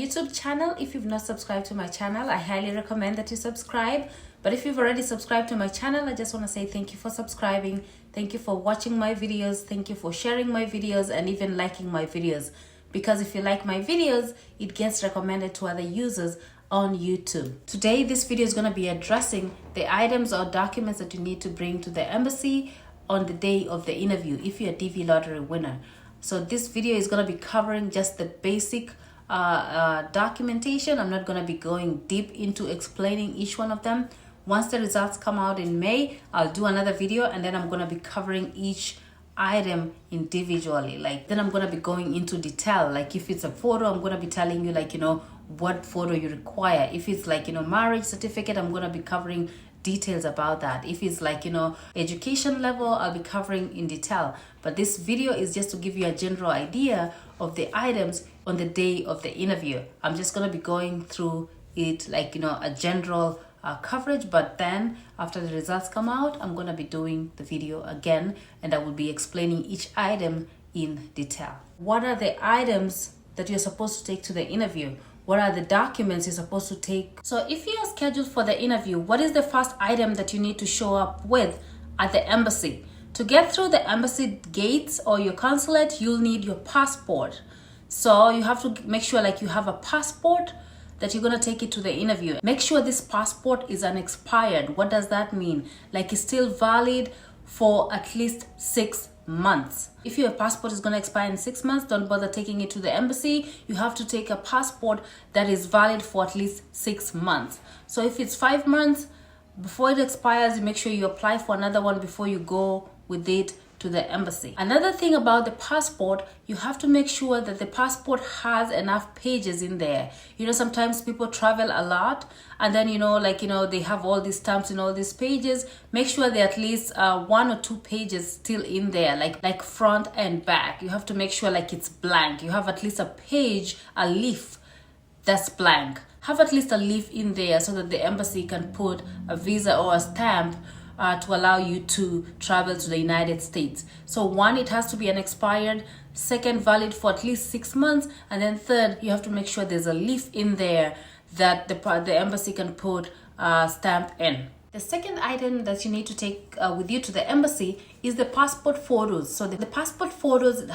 YouTube channel. If you've not subscribed to my channel, I highly recommend that you subscribe. But if you've already subscribed to my channel, I just want to say thank you for subscribing. Thank you for watching my videos. Thank you for sharing my videos and even liking my videos. Because if you like my videos, it gets recommended to other users on YouTube. Today, this video is going to be addressing the items or documents that you need to bring to the embassy on the day of the interview if you're a DV lottery winner. So this video is going to be covering just the basic documentation. I'm not going to be going deep into explaining each one of them. Once the results come out in May, I'll do another video and then I'm going to be covering each item individually. Then I'm going to be going into detail. Like if it's a photo, I'm going to be telling you what photo you require. If it's marriage certificate, I'm going to be covering details about that. If it's education level, I'll be covering in detail. But this video is just to give you a general idea of the items on the day of the interview. I'm just going to be going through it a general coverage, but then after the results come out, I'm going to be doing the video again and I will be explaining each item in detail. What are the items that you're supposed to take to the interview? What are the documents you're supposed to take? So if you are scheduled for the interview, what is the first item that you need to show up with at the embassy? To get through the embassy gates or your consulate, you'll need your passport. So you have to make sure you have a passport that you're going to take it to the interview. Make sure this passport is unexpired. What does that mean? It's still valid for at least 6 months. If your passport is going to expire in 6 months, don't bother taking it to the embassy. You have to take a passport that is valid for at least 6 months. So if it's 5 months, before it expires, you make sure you apply for another one before you go with it to the embassy. Another thing about the passport, you have to make sure that the passport has enough pages in there. Sometimes people travel a lot and then they have all these stamps in all these pages. Make sure there are at least 1 or 2 pages still in there, like front and back. You have to make sure it's blank. You have at least a page, a leaf that's blank. Have at least a leaf in there so that the embassy can put a visa or a stamp to allow you to travel to the United States. So 1, it has to be unexpired. 2nd, valid for at least 6 months. And then 3rd, you have to make sure there's a leaf in there that the embassy can put a stamp in. The second item that you need to take with you to the embassy is the passport photos. So the passport photos,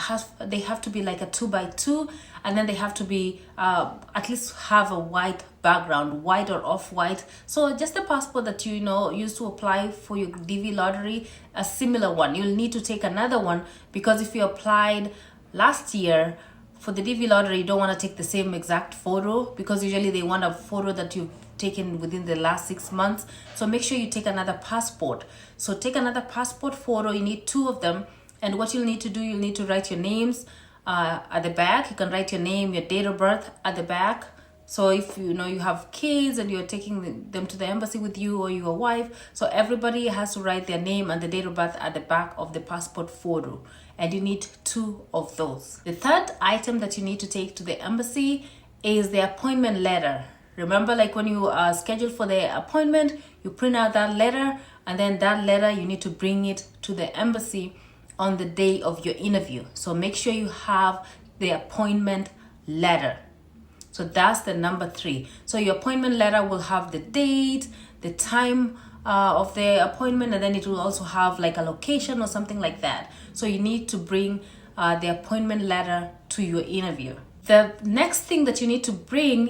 they have to be like a 2x2, and then they have to be at least have a white background, white or off-white. So just the passport that you used to apply for your DV lottery, a similar one. You'll need to take another one because if you applied last year for the DV lottery, you don't want to take the same exact photo because usually they want a photo that you've taken within the last 6 months. So make sure you take another passport. So take another passport photo. You need 2 of them. And what you'll need to do, you'll need to write your names at the back. You can write your name, your date of birth at the back. So if you have kids and you're taking them to the embassy with you or your wife, so everybody has to write their name and the date of birth at the back of the passport photo. And you need 2 of those. The third item that you need to take to the embassy is the appointment letter. Remember, when you are scheduled for the appointment, you print out that letter, and then that letter, you need to bring it to the embassy on the day of your interview. So make sure you have the appointment letter. So that's the number 3. So your appointment letter will have the date, the time of the appointment, and then it will also have a location or something like that. So you need to bring the appointment letter to your interview. The next thing that you need to bring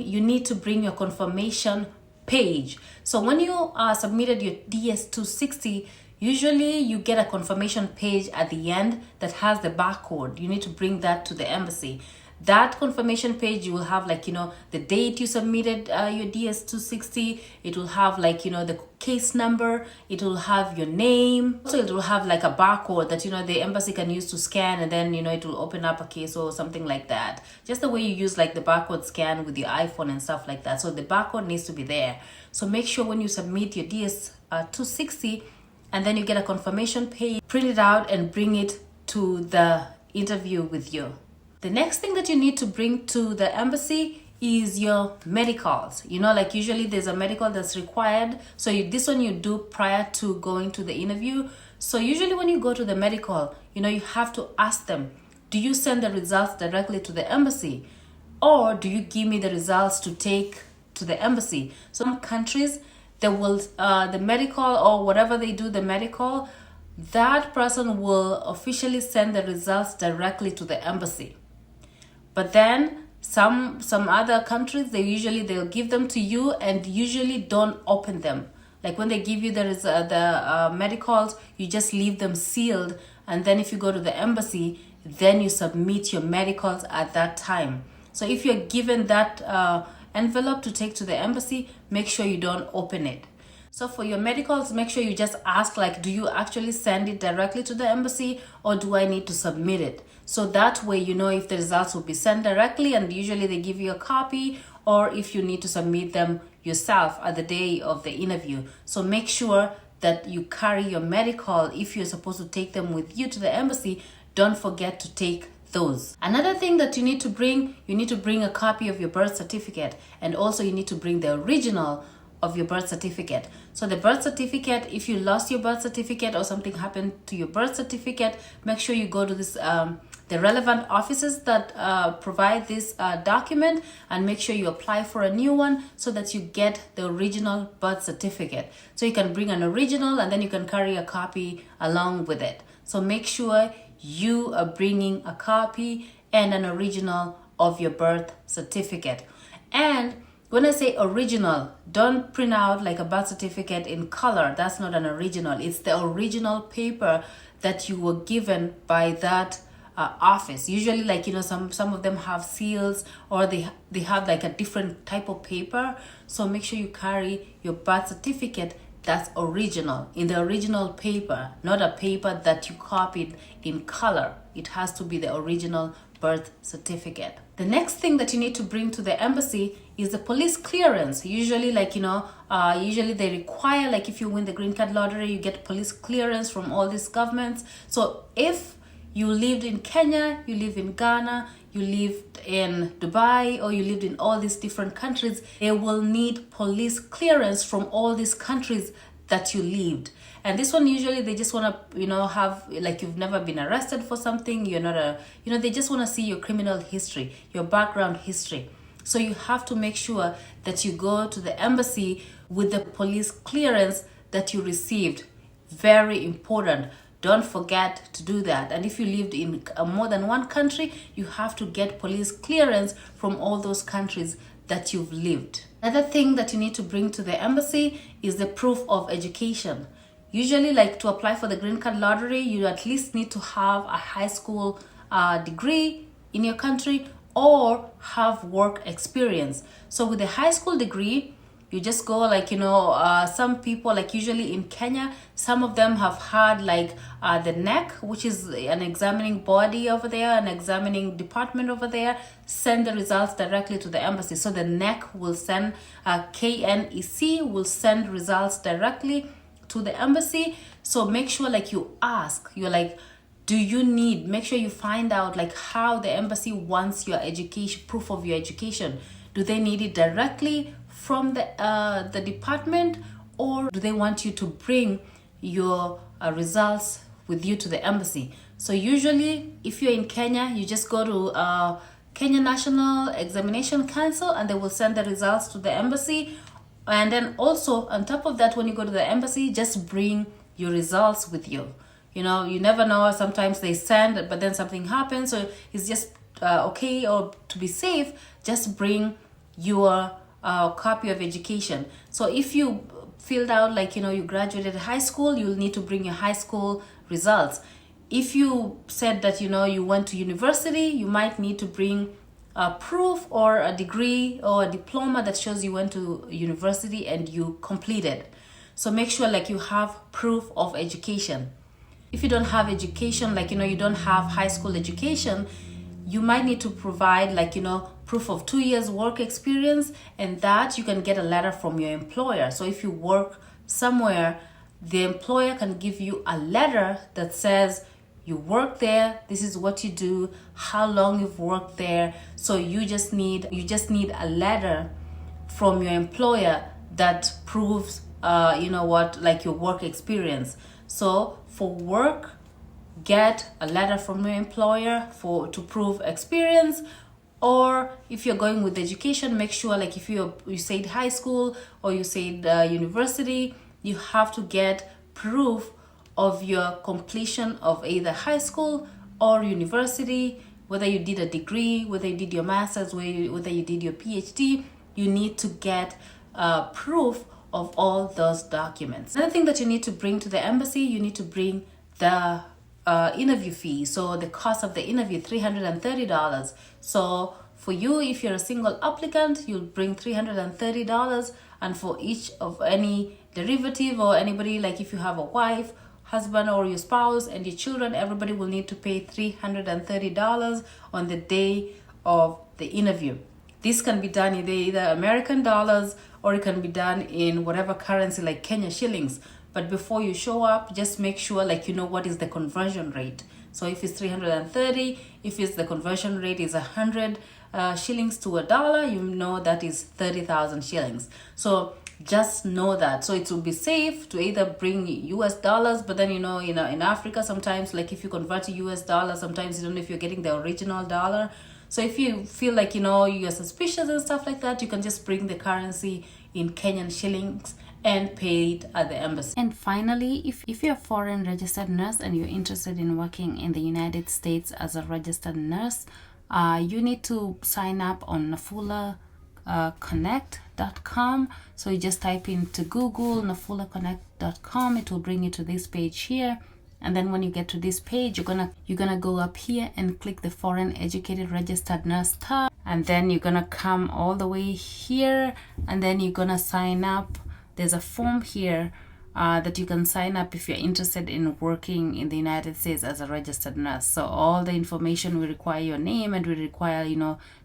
your confirmation page. So when you submitted your DS-260, usually you get a confirmation page at the end that has the barcode. You need to bring that to the embassy. That confirmation page, you will have the date you submitted your DS-260. It will have the case number. It will have your name. So it will have a barcode that the embassy can use to scan, and then it will open up a case or something like that. Just the way you use the barcode scan with your iPhone and stuff like that. So the barcode needs to be there. So make sure when you submit your DS-260 and then you get a confirmation page, print it out and bring it to the interview with you. The next thing that you need to bring to the embassy is your medicals. Usually there's a medical that's required. So this one you do prior to going to the interview. So usually when you go to the medical, you have to ask them, do you send the results directly to the embassy? or do you give me the results to take to the embassy? Some countries, they will the medical or whatever they do, the medical, that person will officially send the results directly to the embassy. But then some other countries, they'll give them to you and usually don't open them. Like when they give you the medicals, you just leave them sealed, and then if you go to the embassy, then you submit your medicals at that time. So if you're given that envelope to take to the embassy, make sure you don't open it. So for your medicals, make sure you just ask, like, do you actually send it directly to the embassy, or do I need to submit it? So that way you know if the results will be sent directly, and usually they give you a copy, or if you need to submit them yourself at the day of the interview. So make sure that you carry your medical. If you're supposed to take them with you to the embassy, don't forget to take those. Another thing that you need to bring a copy of your birth certificate, and also you need to bring the original of your birth certificate. So the birth certificate, if you lost your birth certificate or something happened to your birth certificate, make sure you go to this the relevant offices that provide this document, and make sure you apply for a new one so that you get the original birth certificate. So you can bring an original, and then you can carry a copy along with it. So make sure you are bringing a copy and an original of your birth certificate. And when I say original, don't print out like a birth certificate in color. That's not an original. It's the original paper that you were given by that office. Usually, like, you know, some of them have seals, or they have like a different type of paper. So make sure you carry your birth certificate that's original, in the original paper, not a paper that you copied in color. It has to be the original birth certificate. The next thing that you need to bring to the embassy is the police clearance. Usually, like, you know, usually they require, like, if you win the green card lottery, you get police clearance from all these governments. So if you lived in Kenya, you live in Ghana, you lived in Dubai, or you lived in all these different countries, they will need police clearance from all these countries that you lived. And this one, usually they just want to, you know, have, like, you've never been arrested for something, you're not a, you know, they just want to see your criminal history, your background history. So you have to make sure that you go to the embassy with the police clearance that you received. Very important. Don't forget to do that. And if you lived in more than one country, you have to get police clearance from all those countries that you've lived. Another thing that you need to bring to the embassy is the proof of education. Usually, like, to apply for the green card lottery, you at least need to have a high school degree in your country, or have work experience. So with a high school degree, you just go, like, you know, some people, like, usually in Kenya, some of them have had, like, the NEC, which is an examining body over there, an examining department over there, send the results directly to the embassy. So the NEC will send, KNEC will send results directly to the embassy. So make sure, like, you ask, you're like, do you need, make sure you find out, like, how the embassy wants your education, proof of your education. Do they need it directly from the department, or do they want you to bring your results with you to the embassy? So usually, if you're in Kenya, you just go to Kenya National Examination Council, and they will send the results to the embassy. And then also, on top of that, when you go to the embassy, just bring your results with you. You know, you never know, sometimes they send, but then something happens. So it's just okay, or to be safe, just bring your copy of education. So if you filled out, like, you know, you graduated high school, you'll need to bring your high school results. If you said that, you know, you went to university, you might need to bring a proof or a degree or a diploma that shows you went to university and you completed. So make sure, like, you have proof of education. If you don't have education, like, you know, you don't have high school education, you might need to provide, like, you know, proof of 2 years work experience, and that you can get a letter from your employer. So if you work somewhere, the employer can give you a letter that says you work there, this is what you do, how long you've worked there. So you just need a letter from your employer that proves you know what, like, your work experience. So for work, get a letter from your employer to prove experience. Or if you're going with education, make sure, like if you said high school or you said university, you have to get proof of your completion of either high school or university, whether you did a degree, whether you did your master's, whether you did your PhD. You need to get proof of all those documents. Another thing that you need to bring to the embassy, you need to bring the interview fee. So the cost of the interview, $330. So for you, if you're a single applicant, you'll bring $330, and for each of any derivative or anybody, like if you have a wife, husband, or your spouse and your children, everybody will need to pay $330 on the day of the interview. This can be done in either American dollars or it can be done in whatever currency, like Kenya shillings. But before you show up, just make sure like you know what is the conversion rate. So if it's 330, if it's the conversion rate is 100 shillings to a dollar, you know that is 30,000 shillings. So just know that. So it will be safe to either bring US dollars, but then in Africa sometimes, like if you convert to US dollars, sometimes you don't know if you're getting the original dollar. So if you feel like you're suspicious and stuff like that, you can just bring the currency in Kenyan shillings and pay it at the embassy. And finally, if you're a foreign registered nurse and you're interested in working in the United States as a registered nurse, you need to sign up on NAFULA connect.com. So you just type into Google nafulaconnect.com. It will bring you to this page here. And then when you get to this page, you're gonna go up here and click the foreign educated registered nurse tab, and then you're gonna come all the way here, and then you're gonna sign up. There's a form here that you can sign up if you're interested in working in the United States as a registered nurse. So all the information, we require your name, and we require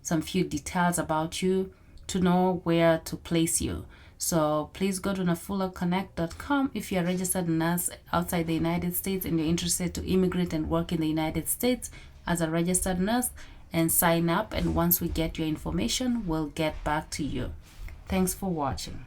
some few details about you to know where to place you. So please go to nafulaconnect.com if you're a registered nurse outside the United States and you're interested to immigrate and work in the United States as a registered nurse, and sign up. And once we get your information, we'll get back to you. Thanks for watching.